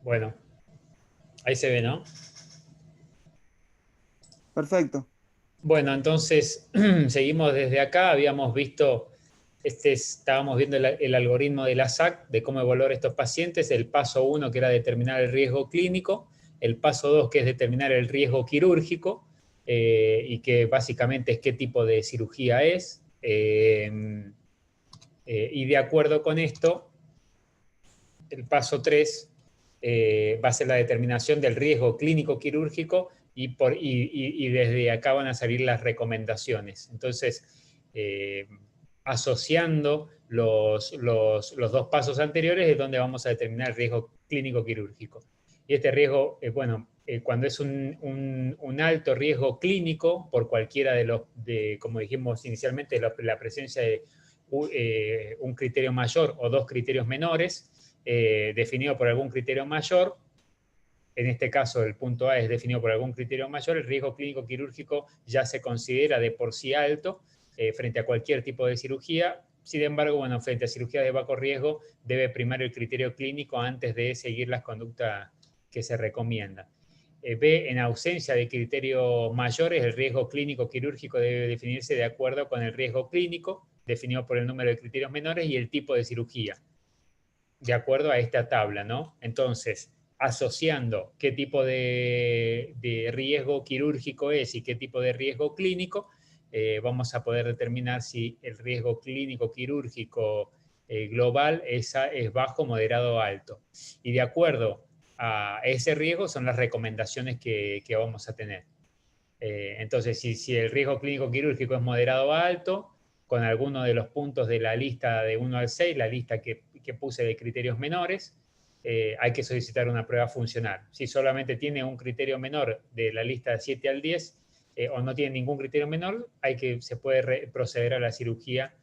Bueno, ahí se ve, ¿no? Perfecto. Bueno, entonces seguimos desde acá. Habíamos visto, estábamos viendo el algoritmo de la SAC, de cómo evaluar estos pacientes. El paso 1, que era determinar el riesgo clínico. El paso 2, que es determinar el riesgo quirúrgico, y que básicamente es qué tipo de cirugía es. Y de acuerdo con esto, el paso 3 va a ser la determinación del riesgo clínico quirúrgico y desde acá van a salir las recomendaciones. Entonces, asociando los dos pasos anteriores es donde vamos a determinar el riesgo clínico quirúrgico. Y este riesgo, bueno, cuando es un alto riesgo clínico por cualquiera como dijimos inicialmente, la presencia de un criterio mayor o dos criterios menores, definido por algún criterio mayor. En este caso, el punto A es definido por algún criterio mayor. El riesgo clínico quirúrgico ya se considera de por sí alto frente a cualquier tipo de cirugía. Sin embargo, bueno, frente a cirugía de bajo riesgo, debe primar el criterio clínico antes de seguir las conductas que se recomiendan. B, en ausencia de criterios mayores, el riesgo clínico quirúrgico debe definirse de acuerdo con el riesgo clínico, definido por el número de criterios menores y el tipo de cirugía, de acuerdo a esta tabla, ¿no? Entonces, asociando qué tipo de riesgo quirúrgico es y qué tipo de riesgo clínico, vamos a poder determinar si el riesgo clínico quirúrgico global es bajo, moderado o alto. Y de acuerdo a ese riesgo son las recomendaciones que vamos a tener. Entonces, si el riesgo clínico quirúrgico es moderado o alto, con alguno de los puntos de la lista de 1 al 6, la lista que puse de criterios menores, hay que solicitar una prueba funcional. Si solamente tiene un criterio menor de la lista de 7 al 10, o no tiene ningún criterio menor, se puede proceder a la cirugía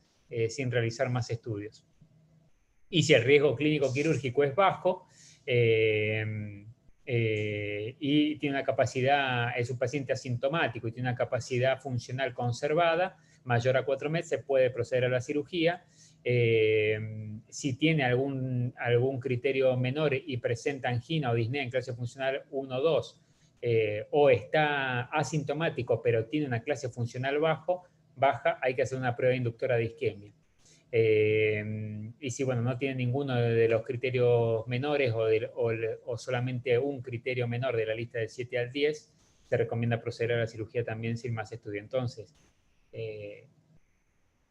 sin realizar más estudios. Y si el riesgo clínico quirúrgico es bajo, y tiene una capacidad, es un paciente asintomático y tiene una capacidad funcional conservada mayor a 4 meses, se puede proceder a la cirugía. Si tiene algún criterio menor y presenta angina o disnea en clase funcional 1 o 2, o está asintomático pero tiene una clase funcional baja, hay que hacer una prueba inductora de isquemia. Y si, bueno, no tiene ninguno de los criterios menores o solamente un criterio menor de la lista de 7 al 10, se recomienda proceder a la cirugía también sin más estudio. Entonces,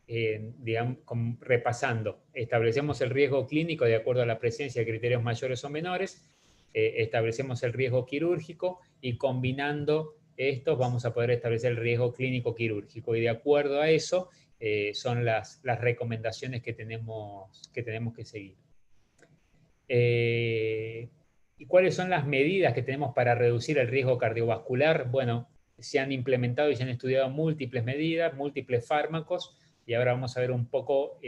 digamos, repasando, establecemos el riesgo clínico de acuerdo a la presencia de criterios mayores o menores, establecemos el riesgo quirúrgico y combinando estos vamos a poder establecer el riesgo clínico quirúrgico y de acuerdo a eso son las recomendaciones que tenemos que seguir. ¿Y cuáles son las medidas que tenemos para reducir el riesgo cardiovascular? Bueno, se han implementado y se han estudiado múltiples medidas, múltiples fármacos, y ahora vamos a ver un poco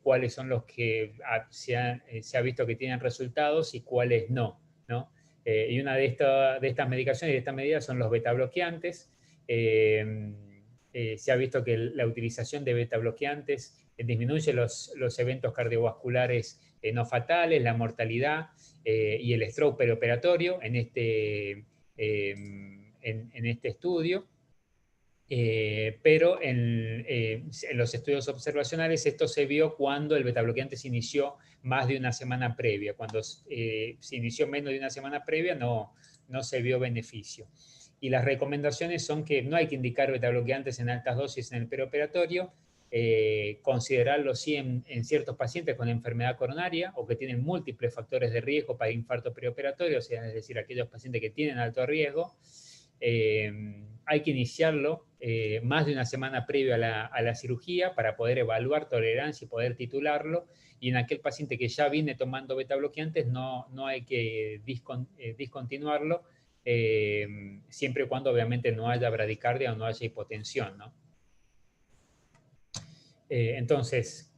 cuáles son los que se ha visto que tienen resultados y cuáles no, ¿no? Y una de estas medicaciones y de estas medidas son los betabloqueantes. Se ha visto que la utilización de betabloqueantes disminuye los eventos cardiovasculares no fatales, la mortalidad y el stroke perioperatorio en este estudio. Pero en los estudios observacionales esto se vio cuando el betabloqueante se inició más de una semana previa. Cuando se inició menos de una semana previa no se vio beneficio. Y las recomendaciones son que no hay que indicar betabloqueantes en altas dosis en el perioperatorio, considerarlo sí en ciertos pacientes con enfermedad coronaria o que tienen múltiples factores de riesgo para infarto perioperatorio, o sea, es decir, aquellos pacientes que tienen alto riesgo. Hay que iniciarlo más de una semana previo a la cirugía para poder evaluar tolerancia y poder titularlo. Y en aquel paciente que ya viene tomando betabloqueantes no hay que discontinuarlo, siempre y cuando obviamente no haya bradicardia o no haya hipotensión, ¿no? Entonces,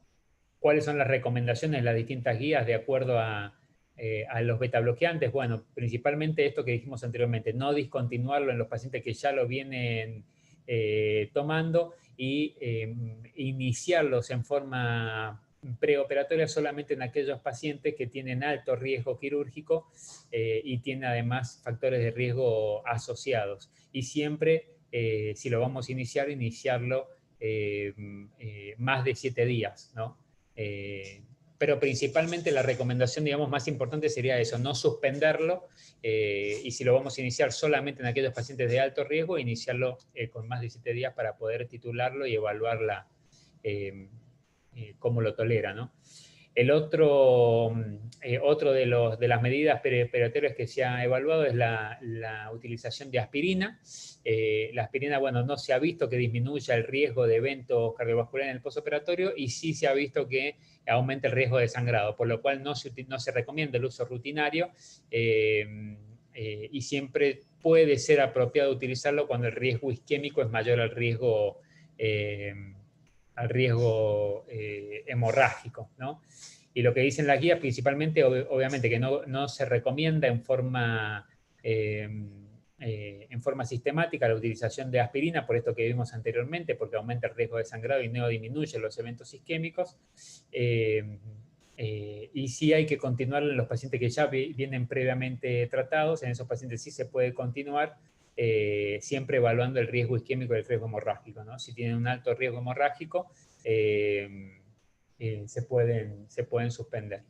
¿cuáles son las recomendaciones, las distintas guías de acuerdo a los betabloqueantes? Bueno, principalmente esto que dijimos anteriormente, no discontinuarlo en los pacientes que ya lo vienen tomando y iniciarlos en forma preoperatoria solamente en aquellos pacientes que tienen alto riesgo quirúrgico y tienen además factores de riesgo asociados. Y siempre, si lo vamos a iniciar, iniciarlo más de 7 días, ¿no? Pero principalmente la recomendación, digamos, más importante sería eso, no suspenderlo, y si lo vamos a iniciar solamente en aquellos pacientes de alto riesgo, iniciarlo con más de 7 días para poder titularlo y evaluar cómo lo tolera, ¿no? El otro de las medidas preoperatorias que se ha evaluado es la utilización de aspirina. La aspirina, bueno, no se ha visto que disminuya el riesgo de eventos cardiovasculares en el postoperatorio y sí se ha visto que aumenta el riesgo de sangrado, por lo cual no se recomienda el uso rutinario y siempre puede ser apropiado utilizarlo cuando el riesgo isquémico es mayor al riesgo hemorrágico, ¿no? Y lo que dicen las guías principalmente, obviamente, que no se recomienda en forma sistemática la utilización de aspirina, por esto que vimos anteriormente, porque aumenta el riesgo de sangrado y no disminuye los eventos isquémicos. Y sí hay que continuar en los pacientes que ya vienen previamente tratados. En esos pacientes sí se puede continuar, siempre evaluando el riesgo isquémico y el riesgo hemorrágico, ¿no? Si tienen un alto riesgo hemorrágico, se pueden suspender.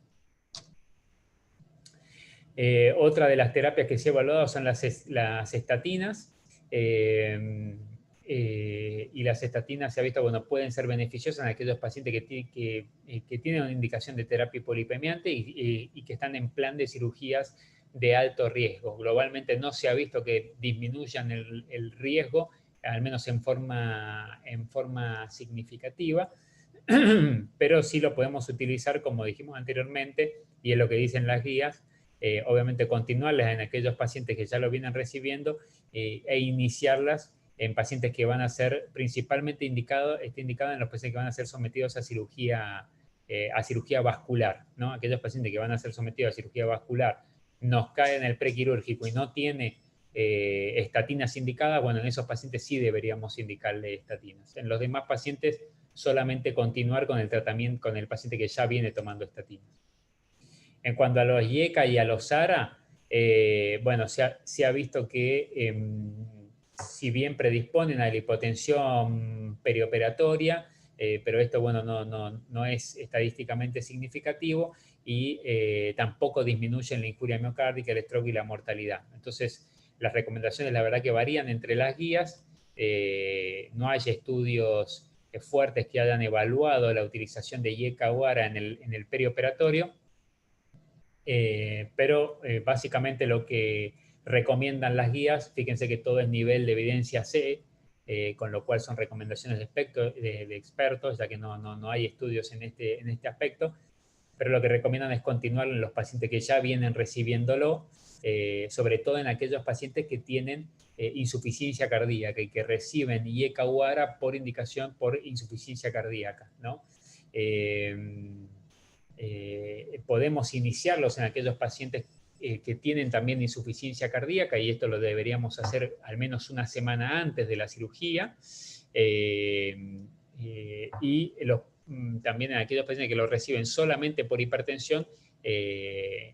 Otra de las terapias que se ha evaluado son las estatinas. Y las estatinas se ha visto, bueno, pueden ser beneficiosas en aquellos pacientes que tienen una indicación de terapia hipolipemiante y que están en plan de cirugías de alto riesgo. Globalmente no se ha visto que disminuyan el riesgo, al menos en forma significativa, pero sí lo podemos utilizar, como dijimos anteriormente, y es lo que dicen las guías, obviamente continuarlas en aquellos pacientes que ya lo vienen recibiendo e iniciarlas en pacientes que van a ser principalmente está indicado en los pacientes que van a ser sometidos a cirugía vascular, ¿no? Aquellos pacientes que van a ser sometidos a cirugía vascular nos caen en el prequirúrgico y no tiene estatinas indicadas, bueno, en esos pacientes sí deberíamos indicarle estatinas. En los demás pacientes solamente continuar con el tratamiento con el paciente que ya viene tomando estatinas. En cuanto a los IECA y a los SARA, bueno, se ha visto que si bien predisponen a la hipotensión perioperatoria, pero esto, bueno, no es estadísticamente significativo y tampoco disminuyen la injuria miocárdica, el stroke y la mortalidad. Entonces, las recomendaciones, la verdad que varían entre las guías. No hay estudios fuertes que hayan evaluado la utilización de IECA o ARA en el perioperatorio, pero básicamente lo que recomiendan las guías, fíjense que todo es nivel de evidencia C, con lo cual son recomendaciones de expertos, ya que no hay estudios en este aspecto, pero lo que recomiendan es continuar en los pacientes que ya vienen recibiéndolo, sobre todo en aquellos pacientes que tienen insuficiencia cardíaca y que reciben IECA o ARA por indicación por insuficiencia cardíaca, ¿no? Podemos iniciarlos en aquellos pacientes que tienen también insuficiencia cardíaca, y esto lo deberíamos hacer al menos una semana antes de la cirugía, y también en aquellos pacientes que lo reciben solamente por hipertensión, hay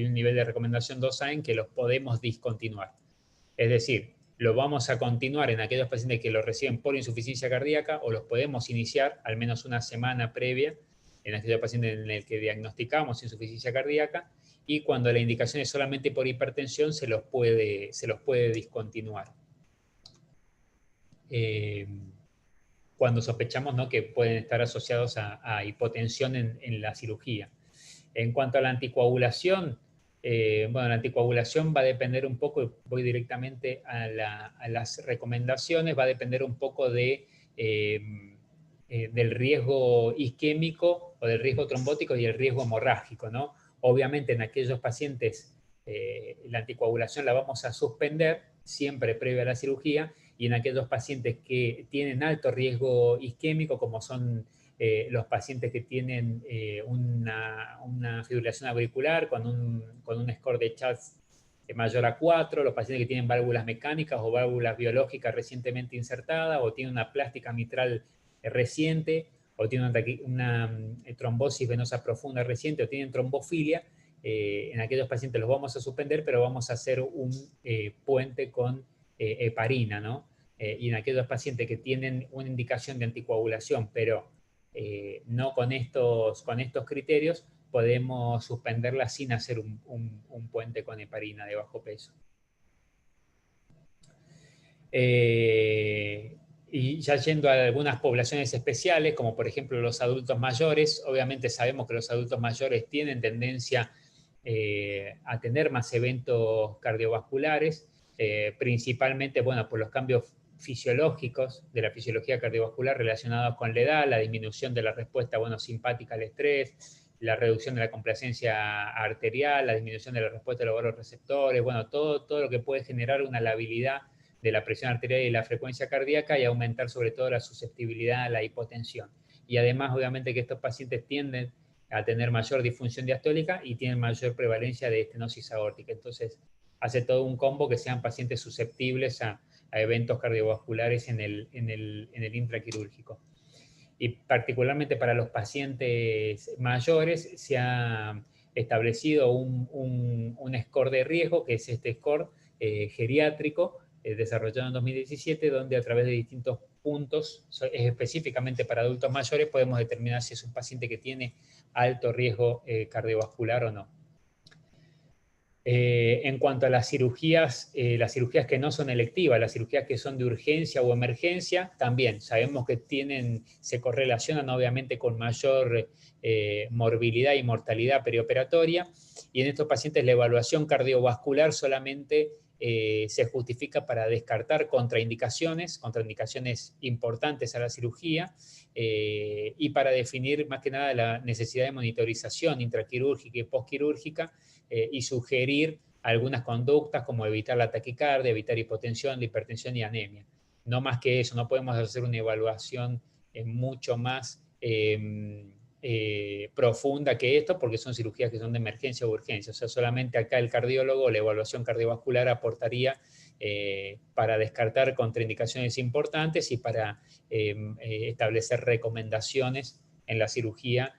un nivel de recomendación 2A en que los podemos discontinuar. Es decir, lo vamos a continuar en aquellos pacientes que lo reciben por insuficiencia cardíaca, o los podemos iniciar al menos una semana previa en aquellos pacientes en el que diagnosticamos insuficiencia cardíaca, y cuando la indicación es solamente por hipertensión se los puede discontinuar. Cuando sospechamos, ¿no?, que pueden estar asociados a hipotensión en la cirugía. En cuanto a la anticoagulación, bueno, la anticoagulación va a depender un poco, voy directamente a las recomendaciones, va a depender un poco del riesgo isquémico o del riesgo trombótico y el riesgo hemorrágico, ¿no? Obviamente en aquellos pacientes la anticoagulación la vamos a suspender siempre previa a la cirugía, y en aquellos pacientes que tienen alto riesgo isquémico, como son los pacientes que tienen una fibrilación auricular con un score de Chats mayor a 4, los pacientes que tienen válvulas mecánicas o válvulas biológicas recientemente insertadas, o tienen una plástica mitral reciente, o tienen una trombosis venosa profunda reciente o tienen trombofilia, en aquellos pacientes los vamos a suspender, pero vamos a hacer un puente con heparina, ¿no? Y en aquellos pacientes que tienen una indicación de anticoagulación, pero no con estos criterios, podemos suspenderla sin hacer un puente con heparina de bajo peso. Y ya yendo a algunas poblaciones especiales, como por ejemplo los adultos mayores, obviamente sabemos que los adultos mayores tienen tendencia a tener más eventos cardiovasculares, principalmente, bueno, por los cambios fisiológicos de la fisiología cardiovascular relacionados con la edad, la disminución de la respuesta, bueno, simpática al estrés, la reducción de la complacencia arterial, la disminución de la respuesta de los vasoreceptores, bueno, todo lo que puede generar una labilidad de la presión arterial y la frecuencia cardíaca y aumentar sobre todo la susceptibilidad a la hipotensión. Y además, obviamente, que estos pacientes tienden a tener mayor disfunción diastólica y tienen mayor prevalencia de estenosis aórtica. Entonces, hace todo un combo que sean pacientes susceptibles a eventos cardiovasculares en el intraquirúrgico. Y particularmente para los pacientes mayores se ha establecido un score de riesgo, que es este score geriátrico, desarrollado en 2017, donde a través de distintos puntos, específicamente para adultos mayores, podemos determinar si es un paciente que tiene alto riesgo cardiovascular o no. En cuanto a las cirugías que no son electivas, las cirugías que son de urgencia o emergencia, también sabemos que se correlacionan obviamente con mayor morbilidad y mortalidad perioperatoria, y en estos pacientes la evaluación cardiovascular solamente se justifica para descartar contraindicaciones importantes a la cirugía, y para definir más que nada la necesidad de monitorización intraquirúrgica y postquirúrgica, y sugerir algunas conductas como evitar la taquicardia, evitar hipotensión, la hipertensión y anemia. No más que eso, no podemos hacer una evaluación mucho más profunda que esto, porque son cirugías que son de emergencia o urgencia. O sea, solamente acá el cardiólogo, la evaluación cardiovascular aportaría para descartar contraindicaciones importantes y para establecer recomendaciones en la cirugía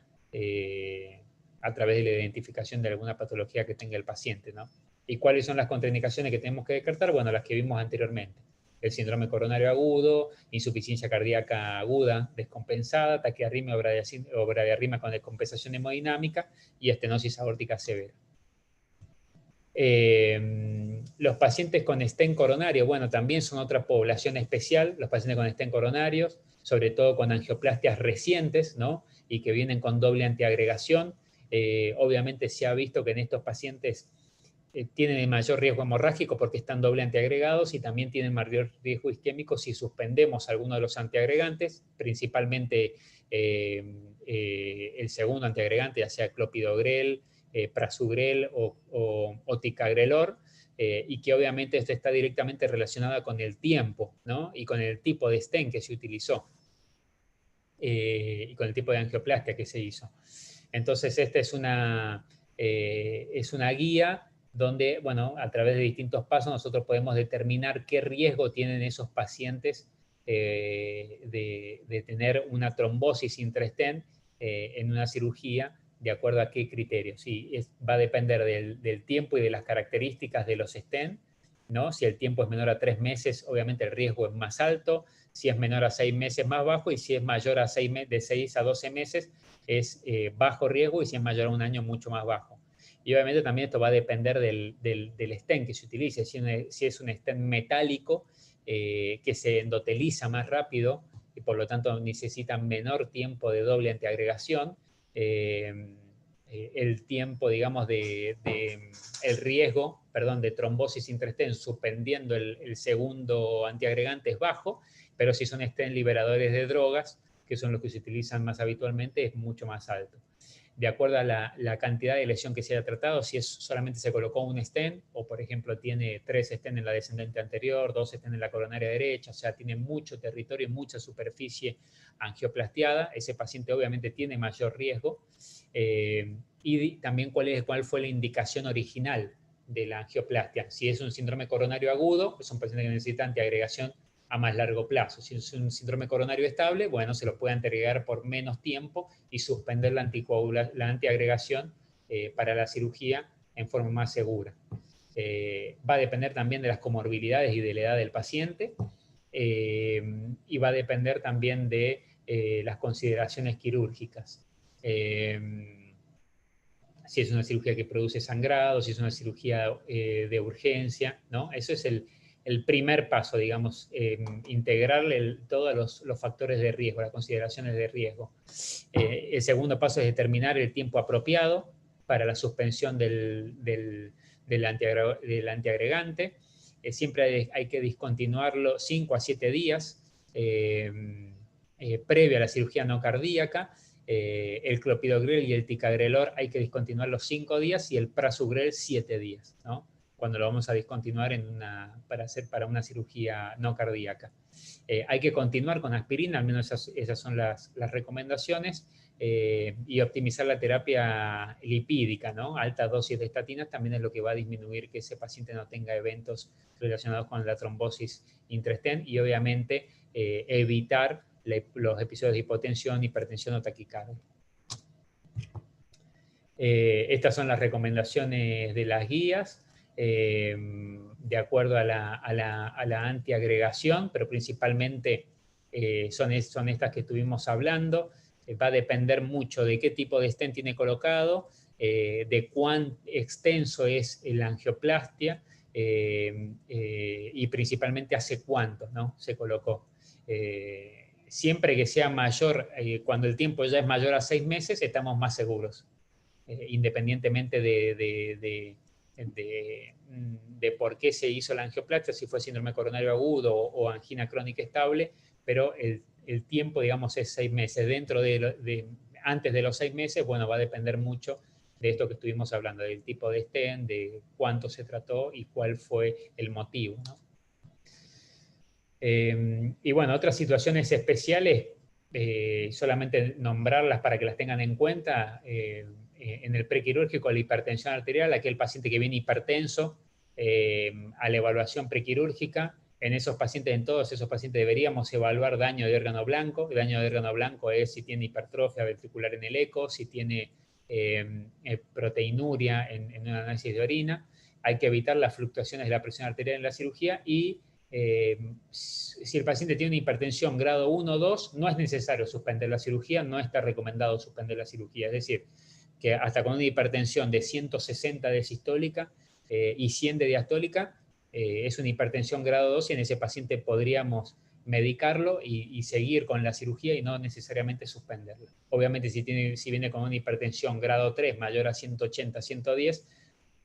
a través de la identificación de alguna patología que tenga el paciente, ¿no? ¿Y cuáles son las contraindicaciones que tenemos que descartar? Bueno, las que vimos anteriormente. El síndrome coronario agudo, insuficiencia cardíaca aguda descompensada, taquiarritmia o bradiarritmia con descompensación hemodinámica y estenosis aórtica severa. Los pacientes con stent coronario, bueno, también son otra población especial, los pacientes con stent coronarios, sobre todo con angioplastias recientes, ¿no? Y que vienen con doble antiagregación. Obviamente se ha visto que en estos pacientes tienen mayor riesgo hemorrágico porque están doble antiagregados y también tienen mayor riesgo isquémico si suspendemos alguno de los antiagregantes, principalmente el segundo antiagregante, ya sea clopidogrel, prasugrel o ticagrelor, y que obviamente esto está directamente relacionado con el tiempo, ¿no? Y con el tipo de stent que se utilizó, y con el tipo de angioplastia que se hizo. Entonces, esta es una guía donde, bueno, a través de distintos pasos nosotros podemos determinar qué riesgo tienen esos pacientes de tener una trombosis intra-stent en una cirugía, de acuerdo a qué criterios. Va a depender del tiempo y de las características de los stent, ¿no? Si el tiempo es menor a 3 meses, obviamente el riesgo es más alto. Si es menor a 6 meses, más bajo. Y si es mayor a de 6 a 12 meses, es bajo riesgo. Y si es mayor a un año, mucho más bajo. Y obviamente también esto va a depender del stent que se utilice. Si es un stent metálico, que se endoteliza más rápido y por lo tanto necesita menor tiempo de doble antiagregación, el tiempo, digamos, el riesgo, perdón, de trombosis intra-stent suspendiendo el segundo antiagregante es bajo, pero si son stent liberadores de drogas, que son los que se utilizan más habitualmente, es mucho más alto. De acuerdo a la cantidad de lesión que se haya tratado, si solamente se colocó un stent, o por ejemplo tiene 3 stents en la descendente anterior, 2 stents en la coronaria derecha, o sea, tiene mucho territorio, mucha superficie angioplastiada, ese paciente obviamente tiene mayor riesgo. Y también cuál fue la indicación original de la angioplastia. Si es un síndrome coronario agudo, es un paciente que necesita antiagregación a más largo plazo. Si es un síndrome coronario estable, bueno, se lo puede anteagregar por menos tiempo y suspender la antiagregación para la cirugía en forma más segura. Va a depender también de las comorbilidades y de la edad del paciente, y va a depender también de las consideraciones quirúrgicas. Si es una cirugía que produce sangrado, si es una cirugía de urgencia, ¿no? Eso es el primer paso, digamos, integrar todos los factores de riesgo, las consideraciones de riesgo. El segundo paso es determinar el tiempo apropiado para la suspensión del antiagregante. Siempre hay que discontinuarlo 5 a 7 días previo a la cirugía no cardíaca. El clopidogrel y el ticagrelor hay que discontinuarlos 5 días y el prasugrel 7 días, ¿no? Cuando lo vamos a discontinuar para una cirugía no cardíaca. Hay que continuar con aspirina, al menos esas son las recomendaciones, y optimizar la terapia lipídica, ¿no? Alta dosis de estatinas también es lo que va a disminuir que ese paciente no tenga eventos relacionados con la trombosis intraestén y obviamente evitar los episodios de hipotensión, hipertensión o taquicardia. Estas son las recomendaciones de las guías, de acuerdo a la antiagregación, pero principalmente son estas que estuvimos hablando. Va a depender mucho de qué tipo de stent tiene colocado, de cuán extenso es la angioplastia y principalmente hace cuánto, ¿no?, se colocó. Siempre que sea mayor, cuando el tiempo ya es mayor a 6 meses, estamos más seguros, independientemente de por qué se hizo la angioplastia, si fue síndrome coronario agudo o angina crónica estable, pero el tiempo, digamos, es 6 meses. Antes de los 6 meses, bueno, va a depender mucho de esto que estuvimos hablando, del tipo de stent, de cuánto se trató y cuál fue el motivo, ¿no? Y bueno, otras situaciones especiales, solamente nombrarlas para que las tengan en cuenta. En el prequirúrgico, la hipertensión arterial, aquel paciente que viene hipertenso a la evaluación prequirúrgica, en todos esos pacientes deberíamos evaluar daño de órgano blanco. El daño de órgano blanco es si tiene hipertrofia ventricular en el eco, si tiene proteinuria en un análisis de orina. Hay que evitar las fluctuaciones de la presión arterial en la cirugía y si el paciente tiene una hipertensión grado 1 o 2, no es necesario suspender la cirugía, no está recomendado suspender la cirugía. Es decir, que hasta con una hipertensión de 160 de sistólica y 100 de diastólica, es una hipertensión grado 2 y en ese paciente podríamos medicarlo y seguir con la cirugía y no necesariamente suspenderla. Obviamente si viene con una hipertensión grado 3 mayor a 180, 110,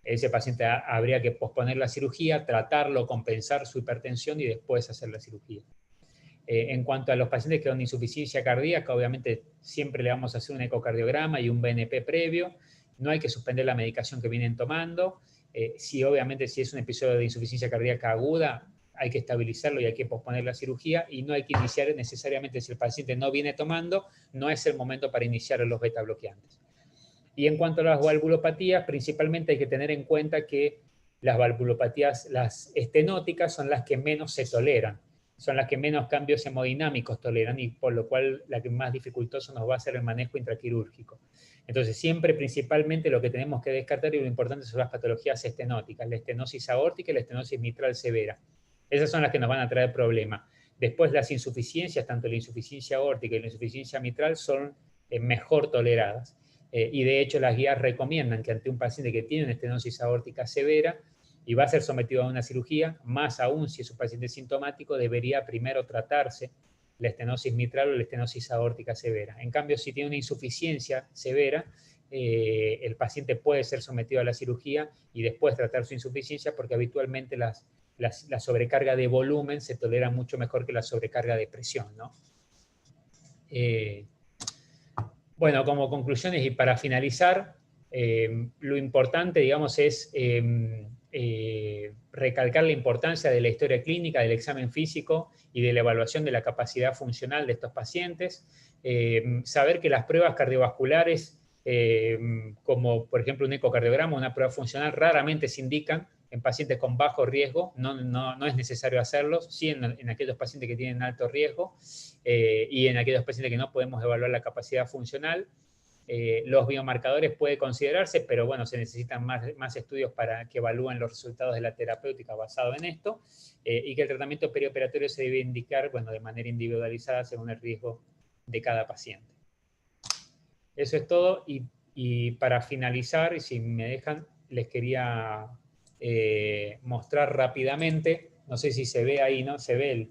ese paciente habría que posponer la cirugía, tratarlo, compensar su hipertensión y después hacer la cirugía. En cuanto a los pacientes que con insuficiencia cardíaca, obviamente siempre le vamos a hacer un ecocardiograma y un BNP previo. No hay que suspender la medicación que vienen tomando. Obviamente si es un episodio de insuficiencia cardíaca aguda, hay que estabilizarlo y hay que posponer la cirugía y no hay que iniciar necesariamente, si el paciente no viene tomando, no es el momento para iniciar los beta bloqueantes. Y en cuanto a las valvulopatías, principalmente hay que tener en cuenta que las valvulopatías, las estenóticas, son las que menos se toleran, son las que menos cambios hemodinámicos toleran y por lo cual la que más dificultoso nos va a ser el manejo intraquirúrgico. Entonces siempre principalmente lo que tenemos que descartar y lo importante son las patologías estenóticas, la estenosis aórtica y la estenosis mitral severa. Esas son las que nos van a traer problemas. Después las insuficiencias, tanto la insuficiencia aórtica y la insuficiencia mitral, son mejor toleradas. Y de hecho las guías recomiendan que ante un paciente que tiene una estenosis aórtica severa y va a ser sometido a una cirugía, más aún si es un paciente sintomático, debería primero tratarse la estenosis mitral o la estenosis aórtica severa. En cambio, si tiene una insuficiencia severa, el paciente puede ser sometido a la cirugía y después tratar su insuficiencia porque habitualmente la sobrecarga de volumen se tolera mucho mejor que la sobrecarga de presión, ¿no? Bueno, como conclusiones y para finalizar, lo importante, digamos, es recalcar la importancia de la historia clínica, del examen físico y de la evaluación de la capacidad funcional de estos pacientes. Saber que las pruebas cardiovasculares, como por ejemplo un ecocardiograma, una prueba funcional, raramente se indican en pacientes con bajo riesgo, no es necesario hacerlo, sí en aquellos pacientes que tienen alto riesgo y en aquellos pacientes que no podemos evaluar la capacidad funcional. Los biomarcadores puede considerarse, pero bueno, se necesitan más estudios para que evalúen los resultados de la terapéutica basado en esto, y que el tratamiento perioperatorio se debe indicar, bueno, de manera individualizada según el riesgo de cada paciente. Eso es todo, y para finalizar, y si me dejan, les quería mostrar rápidamente, no sé si se ve ahí, ¿no? Se ve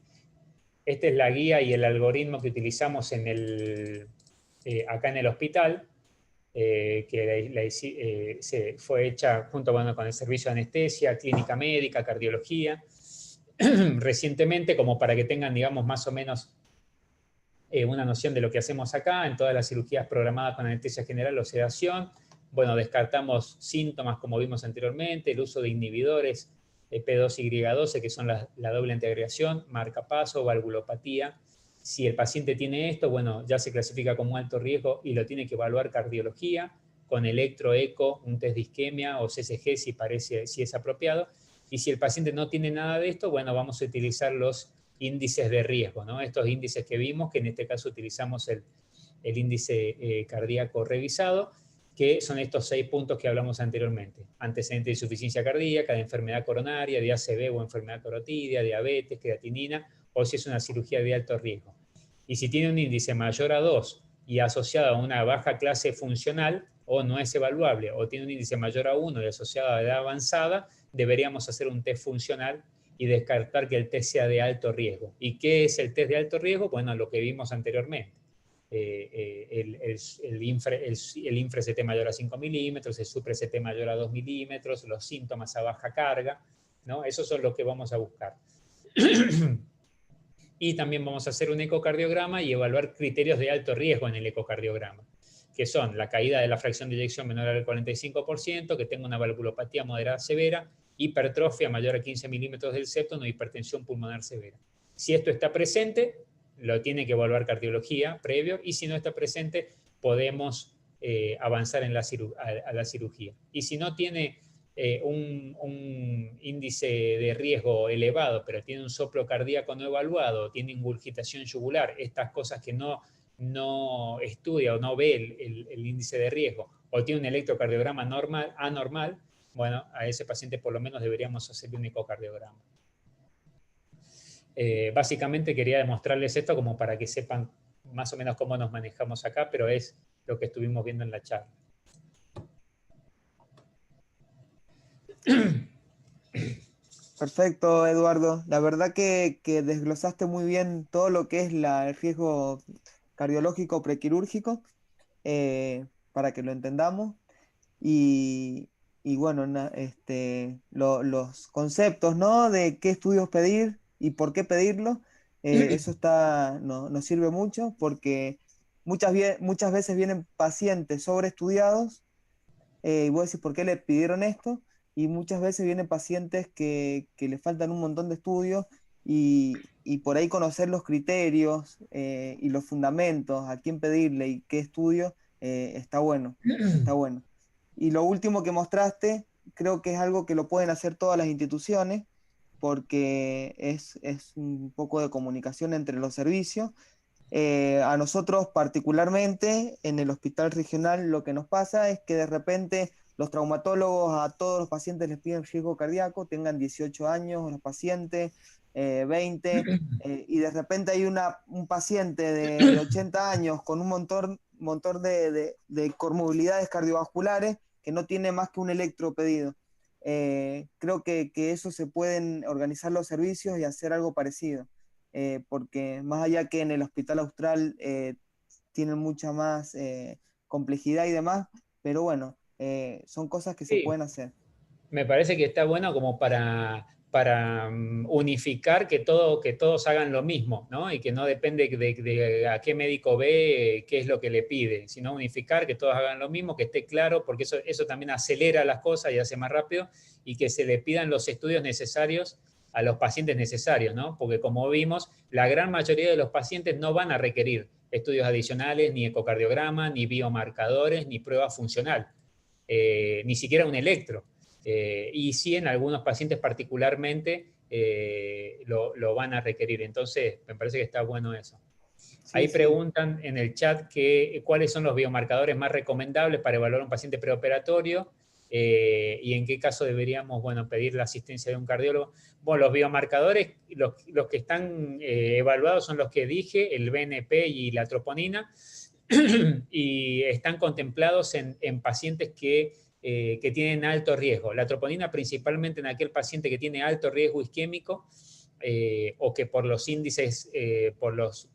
esta es la guía y el algoritmo que utilizamos acá en el hospital, que fue hecha junto con el servicio de anestesia, clínica médica, cardiología, recientemente, como para que tengan, digamos, más o menos una noción de lo que hacemos acá. En todas las cirugías programadas con anestesia general o sedación, bueno, descartamos síntomas como vimos anteriormente, el uso de inhibidores P2Y12, que son la doble antiagregación, marcapaso, valvulopatía. Si el paciente tiene esto, bueno, ya se clasifica como alto riesgo y lo tiene que evaluar cardiología con electro, eco, un test de isquemia o CSG si es apropiado. Y si el paciente no tiene nada de esto, bueno, vamos a utilizar los índices de riesgo, ¿no? Estos índices que vimos, que en este caso utilizamos el índice cardíaco revisado, que son estos 6 puntos que hablamos anteriormente: antecedente de insuficiencia cardíaca, de enfermedad coronaria, de ACV o enfermedad carotidia, diabetes, creatinina, o si es una cirugía de alto riesgo. Y si tiene un índice mayor a 2 y asociado a una baja clase funcional, o no es evaluable, o tiene un índice mayor a 1 y asociado a edad avanzada, deberíamos hacer un test funcional y descartar que el test sea de alto riesgo. ¿Y qué es el test de alto riesgo? Bueno, lo que vimos anteriormente. El INFRE-CT mayor a 5 milímetros, el SUPRE-CT mayor a 2 milímetros, los síntomas a baja carga, ¿no? Esos son los que vamos a buscar. Y también vamos a hacer un ecocardiograma y evaluar criterios de alto riesgo en el ecocardiograma, que son la caída de la fracción de eyección menor al 45%, que tenga una valvulopatía moderada severa, hipertrofia mayor a 15 milímetros del septo, o hipertensión pulmonar severa. Si esto está presente, lo tiene que evaluar cardiología previo, y si no está presente, podemos avanzar a la cirugía. Y si no tiene un índice de riesgo elevado, pero tiene un soplo cardíaco no evaluado, tiene ingurgitación yugular, estas cosas que no estudia o no ve el índice de riesgo, o tiene un electrocardiograma anormal, bueno, a ese paciente por lo menos deberíamos hacerle un ecocardiograma. Básicamente quería demostrarles esto como para que sepan más o menos cómo nos manejamos acá, pero es lo que estuvimos viendo en la charla. Perfecto, Eduardo. La verdad que desglosaste muy bien todo lo que es el riesgo cardiológico prequirúrgico, para que lo entendamos. Y, y bueno, los conceptos, ¿no? De qué estudios pedir y por qué pedirlos, eso nos sirve mucho porque muchas veces vienen pacientes sobreestudiados, y vos decís, ¿por qué le pidieron esto? Y muchas veces vienen pacientes que le faltan un montón de estudios, y por ahí conocer los criterios y los fundamentos, a quién pedirle y qué estudio, está bueno, está bueno. Y lo último que mostraste, creo que es algo que lo pueden hacer todas las instituciones, porque es un poco de comunicación entre los servicios. A nosotros particularmente en el hospital regional lo que nos pasa es que de repente los traumatólogos a todos los pacientes les piden riesgo cardíaco, tengan 18 años los pacientes, 20, y de repente hay un paciente de 80 años con un montón de comorbilidades cardiovasculares que no tiene más que un electro pedido. Creo que eso se pueden organizar los servicios y hacer algo parecido. Porque más allá que en el Hospital Austral tienen mucha más complejidad y demás, pero bueno, son cosas que se Sí, pueden hacer. me parece que está bueno como para unificar que todos hagan lo mismo, ¿no? Y que no depende de a qué médico ve, qué es lo que le pide, sino unificar, que todos hagan lo mismo, que esté claro, porque eso también acelera las cosas y hace más rápido, y que se le pidan los estudios necesarios a los pacientes necesarios, ¿no? Porque como vimos, la gran mayoría de los pacientes no van a requerir estudios adicionales, ni ecocardiograma, ni biomarcadores, ni prueba funcional, ni siquiera un electro. Y sí, en algunos pacientes particularmente lo van a requerir. Entonces, me parece que está bueno eso. Sí, Ahí sí. preguntan en el chat cuáles son los biomarcadores más recomendables para evaluar a un paciente preoperatorio y en qué caso deberíamos, bueno, pedir la asistencia de un cardiólogo. Bueno, los biomarcadores, los que están evaluados son los que dije, el BNP y la troponina, y están contemplados en pacientes que tienen alto riesgo. La troponina principalmente en aquel paciente que tiene alto riesgo isquémico, o que por los índices, por los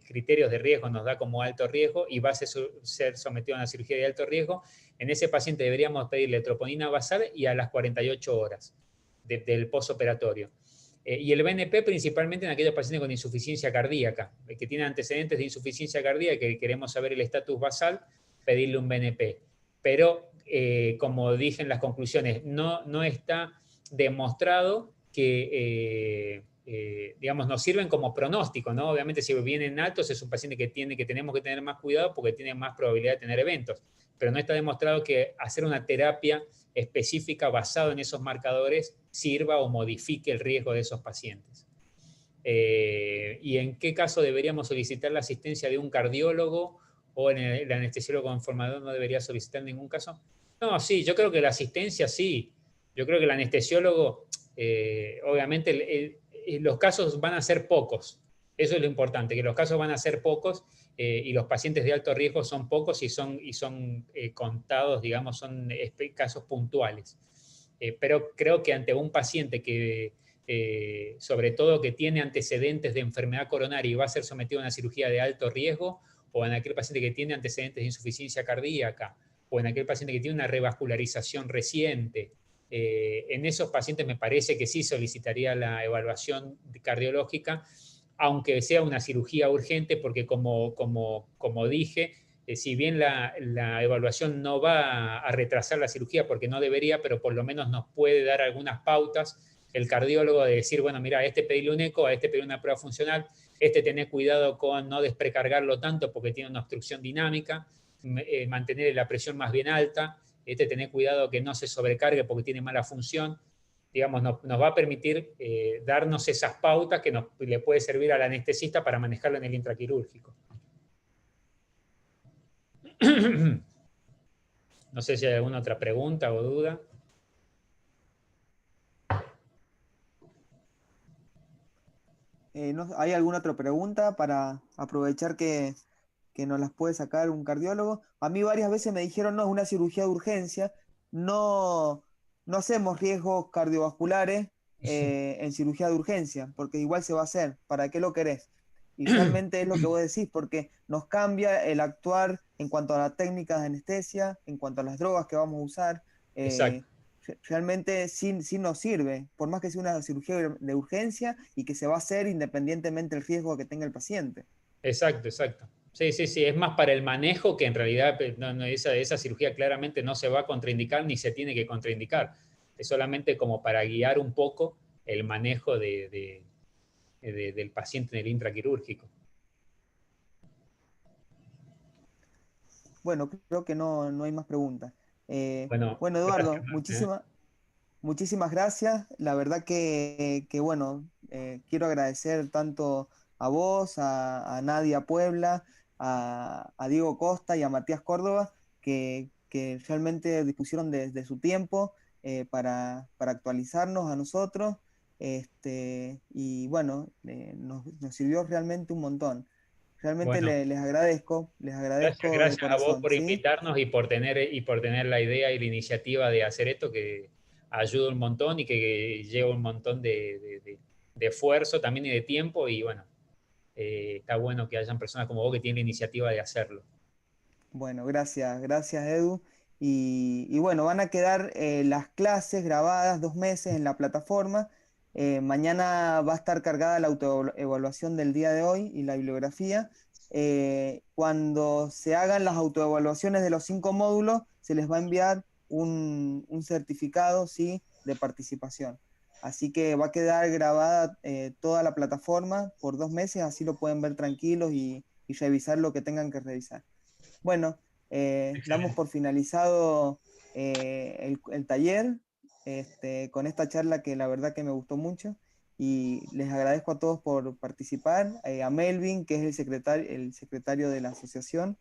criterios de riesgo nos da como alto riesgo y va a ser sometido a una cirugía de alto riesgo, en ese paciente deberíamos pedirle troponina basal y a las 48 horas del postoperatorio. Y el BNP principalmente en aquellos pacientes con insuficiencia cardíaca, que tienen antecedentes de insuficiencia cardíaca, que queremos saber el estatus basal, pedirle un BNP. Pero, como dije en las conclusiones, no está demostrado que, digamos, nos sirven como pronóstico, ¿no? Obviamente, si vienen altos, es un paciente que tenemos que tener más cuidado porque tiene más probabilidad de tener eventos. Pero no está demostrado que hacer una terapia específica basada en esos marcadores sirva o modifique el riesgo de esos pacientes. ¿Y en qué caso deberíamos solicitar la asistencia de un cardiólogo o el anestesiólogo informador no debería solicitar en ningún caso? No, sí, yo creo que la asistencia sí. Yo creo que el anestesiólogo, obviamente, los casos van a ser pocos. Eso es lo importante, que los casos van a ser pocos y los pacientes de alto riesgo son pocos y son contados, digamos, son casos puntuales. Pero creo que ante un paciente que, sobre todo que tiene antecedentes de enfermedad coronaria y va a ser sometido a una cirugía de alto riesgo, o en aquel paciente que tiene antecedentes de insuficiencia cardíaca, o en aquel paciente que tiene una revascularización reciente, en esos pacientes me parece que sí solicitaría la evaluación cardiológica, aunque sea una cirugía urgente, porque como dije, si bien la evaluación no va a retrasar la cirugía porque no debería, pero por lo menos nos puede dar algunas pautas el cardiólogo de decir, bueno, mira, a este pedirle un eco, a este pedirle una prueba funcional, este tener cuidado con no desprecargarlo tanto porque tiene una obstrucción dinámica, mantener la presión más bien alta, este tener cuidado que no se sobrecargue porque tiene mala función. Digamos, nos va a permitir darnos esas pautas que le puede servir al anestesista para manejarlo en el intraquirúrgico. No sé si hay alguna otra pregunta o duda. ¿Hay alguna otra pregunta para aprovechar que nos las puede sacar un cardiólogo? A mí varias veces me dijeron, no, es una cirugía de urgencia, no, no hacemos riesgos cardiovasculares en cirugía de urgencia, porque igual se va a hacer, ¿para qué lo querés? Y realmente es lo que vos decís, porque nos cambia el actuar en cuanto a las técnicas de anestesia, en cuanto a las drogas que vamos a usar. Exacto, Realmente sí, sí nos sirve, por más que sea una cirugía de urgencia y que se va a hacer independientemente del riesgo que tenga el paciente. exacto, exacto. Sí, sí, sí, es más para el manejo que en realidad esa cirugía claramente no se va a contraindicar ni se tiene que contraindicar. Es solamente como para guiar un poco el manejo del paciente en el intraquirúrgico. Bueno, creo que no, no hay más preguntas. Bueno, Bueno, gracias, Eduardo, Martín. muchísimas gracias. La verdad que bueno, quiero agradecer tanto a vos, a Nadia Puebla, a Diego Costa y a Matías Córdoba, que realmente dispusieron de su tiempo para actualizarnos a nosotros. Y bueno, nos sirvió realmente un montón. Realmente Bueno, les gracias, agradezco de gracias a vos corazón, por ¿sí? invitarnos y por tener la idea y la iniciativa de hacer esto, que ayuda un montón y que lleva un montón de esfuerzo también y de tiempo. Y bueno, está bueno que hayan personas como vos que tienen la iniciativa de hacerlo. Bueno, gracias Edu. Y bueno, van a quedar las clases grabadas 2 meses en la plataforma. Mañana va a estar cargada la autoevaluación del día de hoy y la bibliografía. Cuando se hagan las autoevaluaciones de los 5 módulos, se les va a enviar un certificado, ¿sí?, de participación. Así que va a quedar grabada toda la plataforma por 2 meses, así lo pueden ver tranquilos y revisar lo que tengan que revisar. Bueno, damos Excelente. por finalizado el taller con esta charla que la verdad que me gustó mucho. Y les agradezco a todos por participar, a Melvin, que es el secretario de la asociación,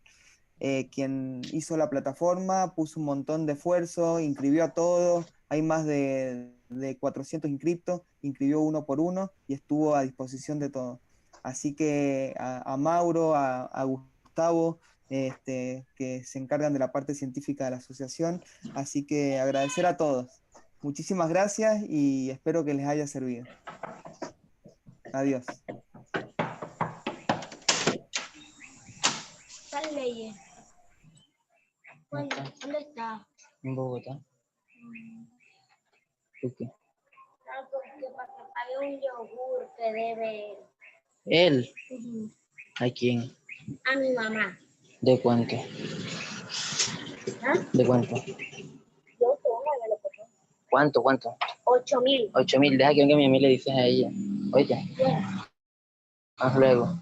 quien hizo la plataforma, puso un montón de esfuerzo, inscribió a todos, hay más de 400 inscriptos, inscribió uno por uno y estuvo a disposición de todos. Así que a Mauro, a Gustavo, que se encargan de la parte científica de la asociación, así que agradecer a todos. Muchísimas gracias y espero que les haya servido. Adiós. ¿Cuál leyes? ¿Dónde está? En Bogotá. ¿Por qué? Ah, porque para que pague un yogur que debe. ¿Él? ¿A quién? A mi mamá. ¿De cuánto? ¿Ah? ¿De cuánto? Yo tengo me lo pagó. ¿Cuánto? 8.000. 8.000. Deja que venga mi amiga y le dices a ella. Oye, Bien. haz luego.